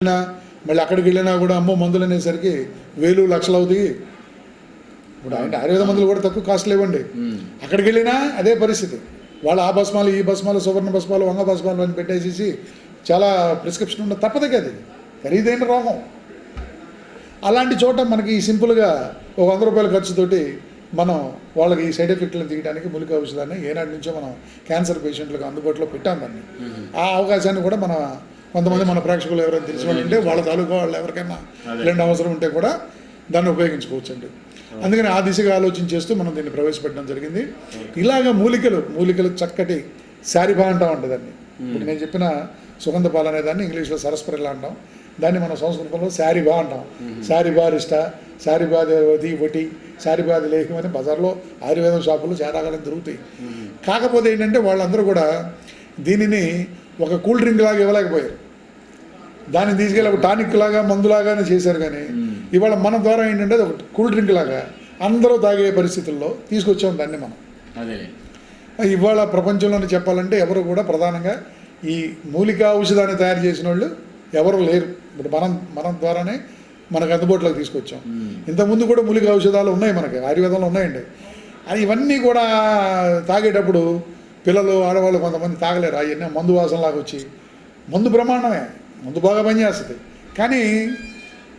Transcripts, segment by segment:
మళ్ళీ అక్కడికి వెళ్ళినా కూడా అమ్మో మందులు అనేసరికి వేలు లక్షలు అవుతాయి. ఇప్పుడు అంటే ఆయుర్వేద మందులు కూడా తక్కువ కాస్ట్లు ఇవ్వండి. అక్కడికి వెళ్ళినా అదే పరిస్థితి. వాళ్ళు ఆ భస్మాలు ఈ భస్మాలు సువర్ణ భస్మాలు వంగ భస్మాలు అని పెట్టేసేసి చాలా ప్రిస్క్రిప్షన్ ఉన్న తప్పదు కదా, ఖరీదైన రోగం. అలాంటి చోట మనకి సింపుల్గా ఒక 100 రూపాయల ఖర్చుతోటి మనం వాళ్ళకి ఈ సైడ్ ఎఫెక్ట్లను తీయడానికి మూలికా ఔషధాన్ని ఏనాటి నుంచో మనం క్యాన్సర్ పేషెంట్లకు అందుబాటులో పెట్టాం దాన్ని. ఆ అవకాశాన్ని కూడా కొంతమంది మన ప్రేక్షకులు ఎవరైనా తెలిసిన వాళ్ళు ఉంటే వాళ్ళ తాలూకా వాళ్ళు ఎవరికైనా ఇలాంటి అవసరం ఉంటే కూడా దాన్ని ఉపయోగించుకోవచ్చండి. అందుకని ఆ దిశగా ఆలోచన చేస్తూ మనం దీన్ని ప్రవేశపెట్టడం జరిగింది. ఇలాగ మూలికలు చక్కటి శారిభా అంటాం అండి దాన్ని. ఇప్పుడు నేను చెప్పిన సుగంధ పాలు అనే దాన్ని ఇంగ్లీష్లో సరస్పరిలా అంటాం, దాన్ని మన సంస్కృతంలో శారిభా అంటాం. శారిబారిష్ట, శారిబాది ఒకటి, శారిబాది లేహం అని బజార్లో ఆయుర్వేదం షాపులు చాలాకాలం దొరుకుతాయి. కాకపోతే ఏంటంటే వాళ్ళందరూ కూడా దీనిని ఒక కూల్ డ్రింక్ లాగా ఇవ్వలేకపోయారు. దాన్ని తీసుకెళ్ళి ఒక టానిక్ లాగా మందులాగానే చేశారు. కానీ ఇవాళ మన ద్వారా ఏంటంటే ఒక కూల్ డ్రింక్ లాగా అందరూ తాగే పరిస్థితుల్లో తీసుకొచ్చాం దాన్ని మనం. ఇవాళ ప్రపంచంలోనే చెప్పాలంటే ఎవరు కూడా ప్రధానంగా ఈ మూలికా ఔషధాన్ని తయారు చేసిన వాళ్ళు ఎవరు లేరు. ఇప్పుడు మనం ద్వారానే మనకు అందుబాటులోకి తీసుకొచ్చాం. ఇంతకుముందు కూడా మూలికా ఔషధాలు ఉన్నాయి, మనకి ఆయుర్వేదంలో ఉన్నాయండి. అది ఇవన్నీ కూడా తాగేటప్పుడు పిల్లలు ఆడవాళ్ళు కొంతమంది తాగలేరు. అవన్నీ మందు వాసనలాగా వచ్చి, మందు బ్రహ్మాండమే, మందు బాగా పనిచేస్తుంది, కానీ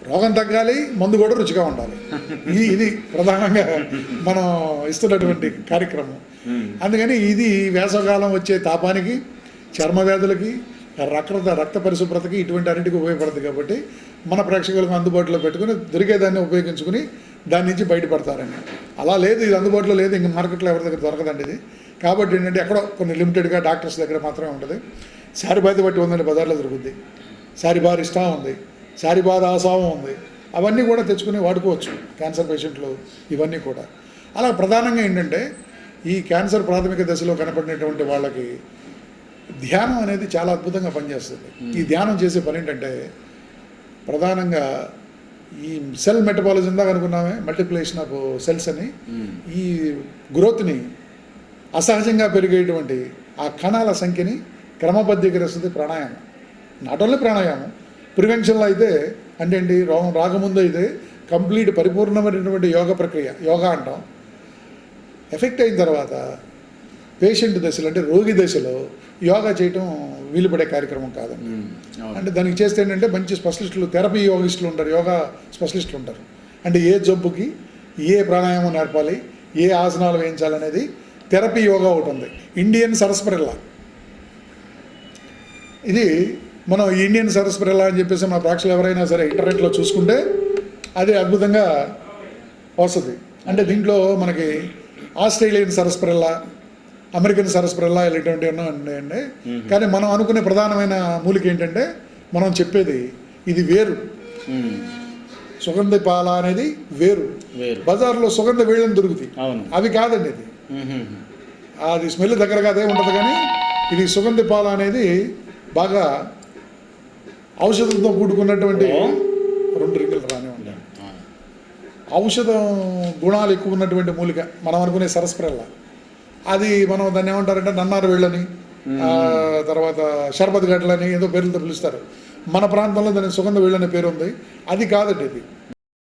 రోగం తగ్గాలి, మందు కూడా రుచిగా ఉండాలి. ఇది ప్రధానంగా మనం ఇస్తున్నటువంటి కార్యక్రమం. అందుకని ఇది వేసవకాలం వచ్చే తాపానికి, చర్మ వ్యాధులకి, రక్త పరిశుభ్రతకి ఇటువంటి అన్నింటికి ఉపయోగపడుతుంది. కాబట్టి మన ప్రేక్షకులకు అందుబాటులో పెట్టుకుని దొరికేదాన్ని ఉపయోగించుకుని దాని నుంచి బయటపడతారని. అలా లేదు, ఇది అందుబాటులో లేదు, ఇంక మార్కెట్లో ఎవరి దగ్గర దొరకదండి ఇది. కాబట్టి ఏంటంటే ఎక్కడో కొన్ని లిమిటెడ్గా డాక్టర్స్ దగ్గర మాత్రమే ఉంటుంది. శారిబాది బట్టి ఉందండి, బజార్లో దొరుకుద్ది. శారిబార్ ఇష్టం ఉంది, శారిబాద్ ఆసావం ఉంది. అవన్నీ కూడా తెచ్చుకుని వాడుకోవచ్చు క్యాన్సర్ పేషెంట్లు. ఇవన్నీ కూడా అలా ప్రధానంగా ఏంటంటే ఈ క్యాన్సర్ ప్రాథమిక దశలో కనపడినటువంటి వాళ్ళకి ధ్యానం అనేది చాలా అద్భుతంగా పనిచేస్తుంది. ఈ ధ్యానం చేసే పని ఏంటంటే ప్రధానంగా ఈ సెల్ మెటబాలిజం దాకా అనుకున్నామే, మల్టిప్లికేషన్ ఆఫ్ సెల్స్ అని, ఈ గ్రోత్ని అసహజంగా పెరిగేటువంటి ఆ కణాల సంఖ్యని క్రమబద్ధీకరిస్తుంది ప్రాణాయామం. నాట్ ఓన్లీ ప్రాణాయామం, ప్రివెన్షన్లో అయితే అంటే ఏంటి, రోగం రాకముందు అయితే కంప్లీట్ పరిపూర్ణమైనటువంటి యోగ ప్రక్రియ, యోగా అంటాం. ఎఫెక్ట్ అయిన తర్వాత పేషెంట్ దశలో అంటే రోగి దశలో యోగా చేయటం వీలుపడే కార్యక్రమం కాదండి. అంటే దానికి చేస్తే ఏంటంటే మంచి స్పెషలిస్టులు, థెరపీ యోగిస్టులు ఉంటారు, యోగా స్పెషలిస్టులు ఉంటారు. అంటే ఏ జబ్బుకి ఏ ప్రాణాయామం నేర్పాలి, ఏ ఆసనాలు వేయించాలనేది థెరపీ యోగా ఒకటి ఉంది. ఇండియన్ సరస్పరిల్లా, ఇది మనం ఇండియన్ సరస్పరిల్లా అని చెప్పేసి మా ప్రేక్షకులు ఎవరైనా సరే ఇంటర్నెట్లో చూసుకుంటే అది అద్భుతంగా వస్తుంది. అంటే దీంట్లో మనకి ఆస్ట్రేలియన్ సరస్పరిల్లా, అమెరికన్ సరస్పరిల్లా ఇలాంటివి ఎన్నో ఉన్నాయండి. కానీ మనం అనుకునే ప్రధానమైన మూలిక ఏంటంటే మనం చెప్పేది ఇది వేరు. సుగంధ పాల అనేది వేరు. బజార్లో సుగంధ వేళ్ళని దొరుకుతాయి, అవి కాదండి. ఇది అది స్మెల్ దగ్గరగా అదే ఉంటుంది. కానీ ఇది సుగంధ పాల అనేది బాగా ఔషధంతో కూడుకున్నటువంటి 2 రింగులు రానివ్వండి, ఔషధం గుణాలు ఎక్కువ ఉన్నటువంటి మూలిక మనం అనుకునే సరస్పరిల్లా. అది మనం దాన్ని ఏమంటారంటే నన్నారు వేళ్ళని, తర్వాత షర్బత్ గడ్డలని ఏదో పేర్లతో పిలుస్తారు. మన ప్రాంతంలో దానికి సుగంధ వేళ్ళనే పేరు ఉంది. అది కాదండి ఇది.